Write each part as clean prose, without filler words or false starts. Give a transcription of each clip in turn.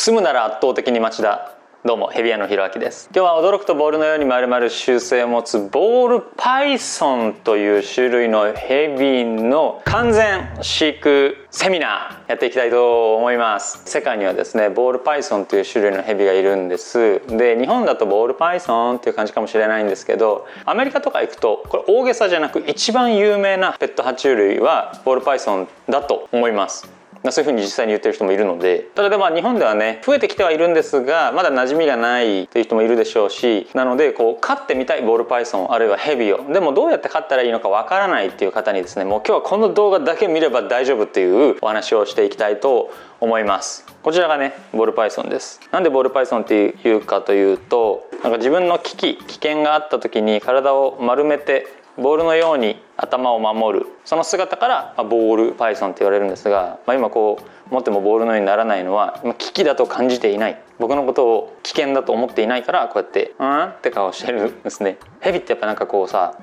住むなら圧倒的に町田。どうもヘビ屋のひろあきです。今日は驚くとボールのように丸々習性を持つボールパイソンという種類のヘビの完全飼育セミナーやっていきたいと思います。世界にはですねボールパイソンという種類のヘビがいるんです。で日本だとボールパイソンっていう感じかもしれないんですけど、アメリカとか行くとこれ大げさじゃなく一番有名なペット爬虫類はボールパイソンだと思います。そういうふうに実際に言ってる人もいるので、ただでも日本ではね増えてきてはいるんですが、まだ馴染みがないという人もいるでしょうし、なので飼ってみたいボールパイソンあるいはヘビをでもどうやって飼ったらいいのかわからないっていう方にですね、もう今日はこの動画だけ見れば大丈夫っていうお話をしていきたいと思います。こちらがねボールパイソンです。なんでボールパイソンっていうかというと、自分の危険があった時に体を丸めてボールのように頭を守る、その姿からボールパイソンって言われるんですが、今持ってもボールのようにならないのは危機だと感じていない、僕のことを危険だと思っていないからこうやってって顔してるんですね。ヘビってやっぱ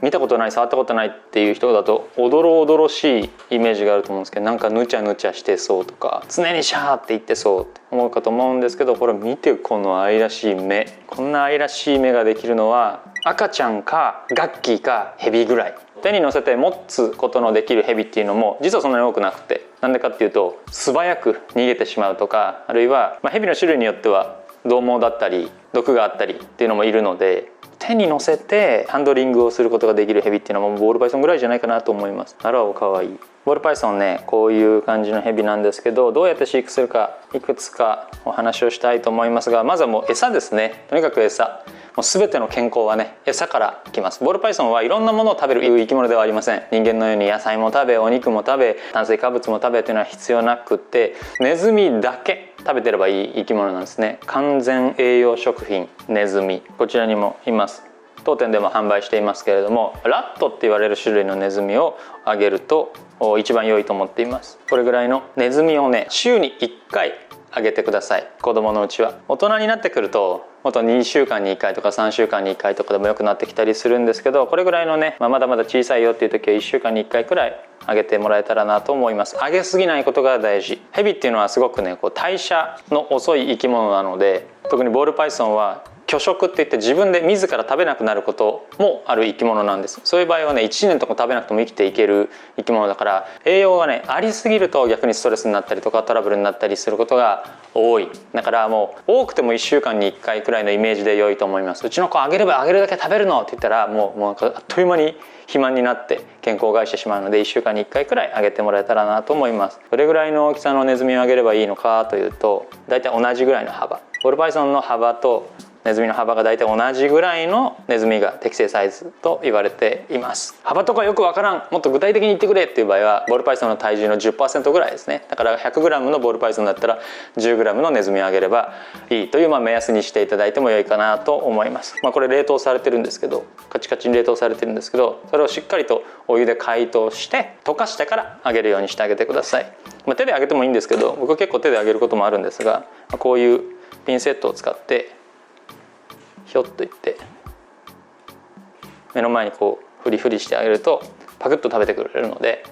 見たことない触ったことないっていう人だとおどろおどろしいイメージがあると思うんですけど、ぬちゃぬちゃしてそうとか常にシャーって言ってそうって思うかと思うんですけど、これ見てこの愛らしい目、こんな愛らしい目ができるのは赤ちゃんかガッキーかヘビぐらい。手に乗せて持つことのできるヘビっていうのも実はそんなに多くなくて、なんでかっていうと素早く逃げてしまうとか、あるいはヘビの種類によっては獰猛だったり毒があったりっていうのもいるので、手に乗せてハンドリングをすることができるヘビっていうのもボールパイソンぐらいじゃないかなと思います。あらおかわいい。ボールパイソンねこういう感じのヘビなんですけど、どうやって飼育するかいくつかお話をしたいと思いますが、まずはもう餌ですね。とにかく餌、もう全ての健康はね餌からきます。ボールパイソンはいろんなものを食べる生き物ではありません。人間のように野菜も食べお肉も食べ炭水化物も食べというのは必要なくって、ネズミだけ食べてればいい生き物なんですね。完全栄養食品ネズミ、こちらにもいます。当店でも販売していますけれども、ラットって言われる種類のネズミをあげると一番良いと思っています。これぐらいのネズミをね週に1回あげてください。子供のうちは。大人になってくるともっと2週間に1回とか3週間に1回とかでもよくなってきたりするんですけど、これぐらいのね、まだまだ小さいよっていう時は1週間に1回くらいあげてもらえたらなと思います。あげすぎないことが大事。ヘビっていうのはすごくね代謝の遅い生き物なので、特にボールパイソンは拒食って言って自分で自ら食べなくなることもある生き物なんです。そういう場合はね1年とか食べなくても生きていける生き物だから、栄養がねありすぎると逆にストレスになったりとかトラブルになったりすることが多い。だからもう多くても1週間に1回くらいのイメージで良いと思います。うちの子あげればあげるだけ食べるのって言ったらもうあっという間に肥満になって健康を害してしまうので、1週間に1回くらいあげてもらえたらなと思います。どれぐらいの大きさのネズミをあげればいいのかというと、だいたい同じぐらいの幅、ボールパイソンの幅とネズミの幅がだいたい同じぐらいのネズミが適正サイズと言われています。幅とかよくわからん、もっと具体的に言ってくれっていう場合はボールパイソンの体重の 10% ぐらいですね。だから 100g のボールパイソンだったら 10g のネズミをあげればいいという目安にしていただいても良いかなと思います。これ冷凍されてるんですけど、カチカチに冷凍されてるんですけど、それをしっかりとお湯で解凍して溶かしてからあげるようにしてあげてください。手であげてもいいんですけど、僕は結構手であげることもあるんですが、こういうピンセットを使ってひょっといって目の前にフリフリしてあげるとパクッと食べてくれるので、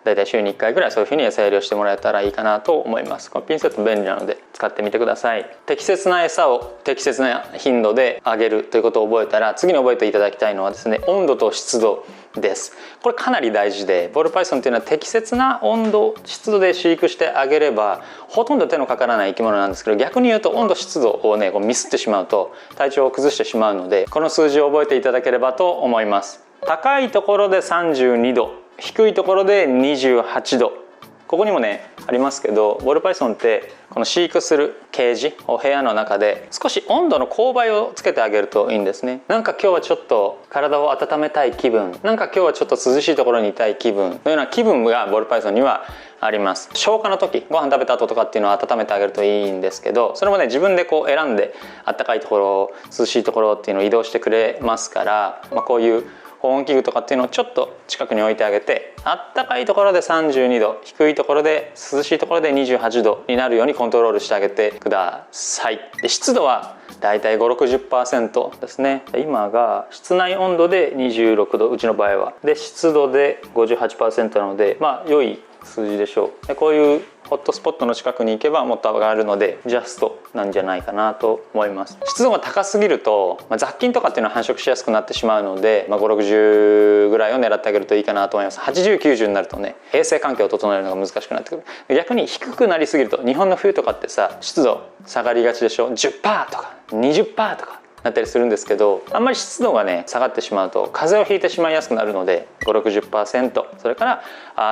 だいたい週に1回ぐらいそういうふうに餌やりをしてもらえたらいいかなと思います。このピンセット便利なので使ってみてください。適切な餌を適切な頻度であげるということを覚えたら、次に覚えていただきたいのはですね、温度と湿度です。これかなり大事で、ボールパイソンというのは適切な温度湿度で飼育してあげればほとんど手のかからない生き物なんですけど、逆に言うと温度湿度をねミスってしまうと体調を崩してしまうので、この数字を覚えていただければと思います。高いところで32度、低いところで28度、ここにもねありますけど、ボールパイソンってこの飼育するケージお部屋の中で少し温度の勾配をつけてあげるといいんですね。今日はちょっと体を温めたい気分、今日はちょっと涼しいところにいたい気分のような気分がボールパイソンにはあります。消化の時、ご飯食べた後とかっていうのは温めてあげるといいんですけど、それもね自分で選んであったかいところ涼しいところっていうのを移動してくれますから、こういう保温器具とかっていうのをちょっと近くに置いてあげて、あったかいところで32度、低いところで涼しいところで28度になるようにコントロールしてあげてください。で湿度はだいたい 5,60% ですね。今が室内温度で26度、うちの場合はで湿度で 58% なので良い数字でしょう。でこういうホットスポットの近くに行けばもっと上がるのでジャストなんじゃないかなと思います。湿度が高すぎると、雑菌とかっていうのは繁殖しやすくなってしまうので、5、60ぐらいを狙ってあげるといいかなと思います。80、90になるとね、衛生環境を整えるのが難しくなってくる。逆に低くなりすぎると、日本の冬とかってさ、湿度下がりがちでしょ。10% とか 20% とかなったりするんですけど、あんまり湿度がね下がってしまうと風邪をひいてしまいやすくなるので、5、60%、それから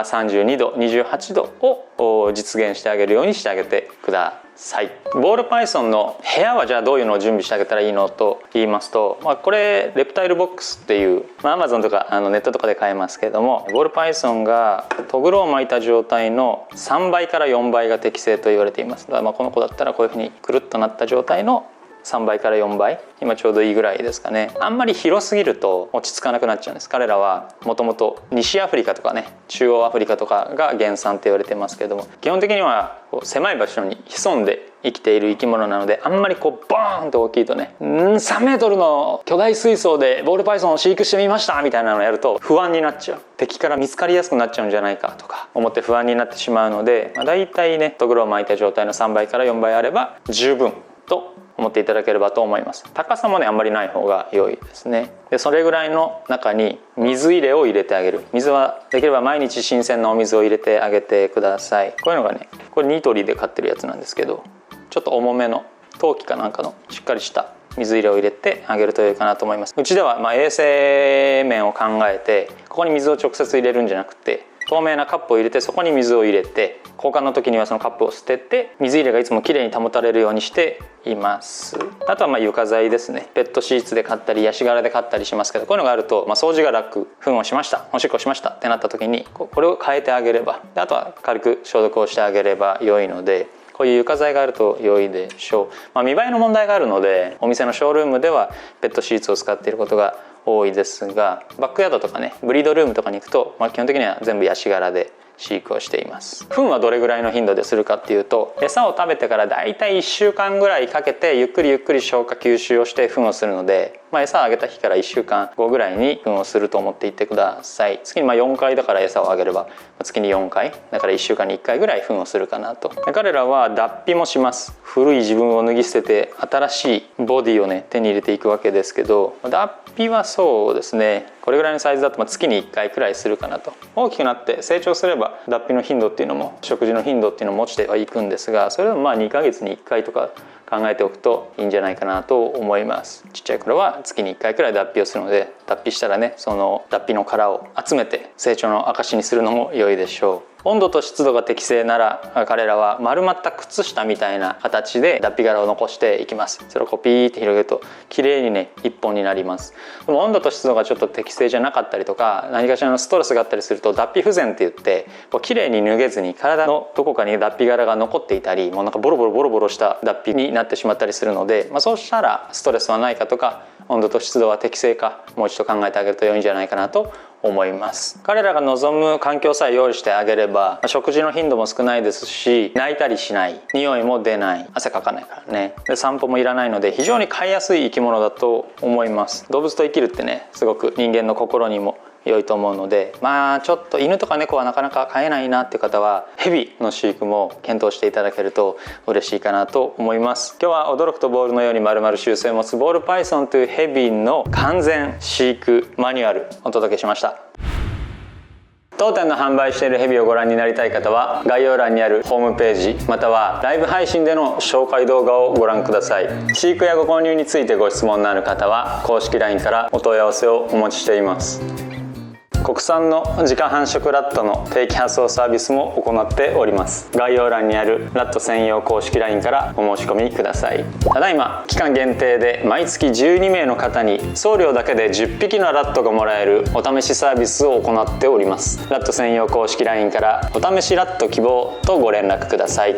32度、28度を実現してあげるようにしてあげてください。ボールパイソンの部屋はじゃあどういうのを準備してあげたらいいのと言いますと、これレプタイルボックスっていう、Amazon とかネットとかで買えますけれども、ボールパイソンがトグロを巻いた状態の3倍から4倍が適正と言われています。だからこの子だったらこういうふうにくるっとなった状態の3倍から4倍、今ちょうどいいぐらいですかね。あんまり広すぎると落ち着かなくなっちゃうんです。彼らはもともと西アフリカとかね、中央アフリカとかが原産って言われてますけれども、基本的には狭い場所に潜んで生きている生き物なので、あんまりボーンと大きいとね、3メートルの巨大水槽でボールパイソンを飼育してみましたみたいなのをやると不安になっちゃう。敵から見つかりやすくなっちゃうんじゃないかとか思って不安になってしまうので、だいたいねトグロを巻いた状態の3倍から4倍あれば十分と思っていただければと思います。高さもねあんまりない方が良いですね。でそれぐらいの中に水入れを入れてあげる。水はできれば毎日新鮮なお水を入れてあげてください。こういうのがね、これニトリで買ってるやつなんですけど、ちょっと重めの陶器かなんかのしっかりした水入れを入れてあげるといいかなと思います。うちでは衛生面を考えて、ここに水を直接入れるんじゃなくて、透明なカップを入れてそこに水を入れて、交換の時にはそのカップを捨てて、水入れがいつもきれいに保たれるようにしています。あとは床材ですね。ペットシーツで買ったりヤシ殻で買ったりしますけど、こういうのがあると、掃除が楽。糞をしました、おしっこしましたってなった時にこれを変えてあげれば、であとは軽く消毒をしてあげれば良いので、こういう床材があると良いでしょう。見栄えの問題があるので、お店のショールームではペットシーツを使っていることが多いですが、バックヤードとかね、ブリードルームとかに行くと、基本的には全部ヤシ殻で飼育をしています。糞はどれぐらいの頻度でするかっていうと、餌を食べてからだいたい1週間ぐらいかけてゆっくり消化吸収をして糞をするので、餌をあげた日から1週間後ぐらいに糞をすると思っていってください。月に4回だから餌をあげれば月に4回だから1週間に1回ぐらい糞をするかなと。彼らは脱皮もします。古い自分を脱ぎ捨てて新しいボディをね手に入れていくわけですけど、脱皮はそうですね、これぐらいのサイズだと月に1回くらいするかなと。大きくなって成長すれば脱皮の頻度っていうのも食事の頻度っていうのも落ちてはいくんですが、それでも2ヶ月に1回とか考えておくといいんじゃないかなと思います。ちっちゃい頃は月に1回くらい脱皮をするので、脱皮したらね、その脱皮の殻を集めて成長の証にするのも良いでしょう。温度と湿度が適正なら、彼らは丸まった靴下みたいな形で脱皮殻を残していきます。それをピーって広げると綺麗にね一本になります。でも温度と湿度がちょっと適正じゃなかったりとか、何かしらのストレスがあったりすると脱皮不全って言って、綺麗に脱げずに体のどこかに脱皮殻が残っていたり、もうボロボロした脱皮になってしまったりするので、そうしたらストレスはないかとか、温度と湿度は適正かもう一度考えてあげると良いんじゃないかなと思います。彼らが望む環境さえ用意してあげれば、食事の頻度も少ないですし、泣いたりしない、匂いも出ない、汗かかないからね。で散歩もいらないので、非常に飼いやすい生き物だと思います。動物と生きるってね、すごく人間の心にも良いと思うので、ちょっと犬とか猫はなかなか飼えないなっていう方は、ヘビの飼育も検討していただけると嬉しいかなと思います。今日は驚くとボールのように丸々習性を持つボールパイソンというヘビの完全飼育マニュアルお届けしました。当店の販売しているヘビをご覧になりたい方は、概要欄にあるホームページまたはライブ配信での紹介動画をご覧ください。飼育やご購入についてご質問のある方は公式 LINE からお問い合わせをお待ちしています。国産の自家繁殖ラットの定期発送サービスも行っております。概要欄にあるラット専用公式 LINE からお申し込みください。ただいま期間限定で毎月12名の方に送料だけで10匹のラットがもらえるお試しサービスを行っております。ラット専用公式 LINE からお試しラット希望とご連絡ください。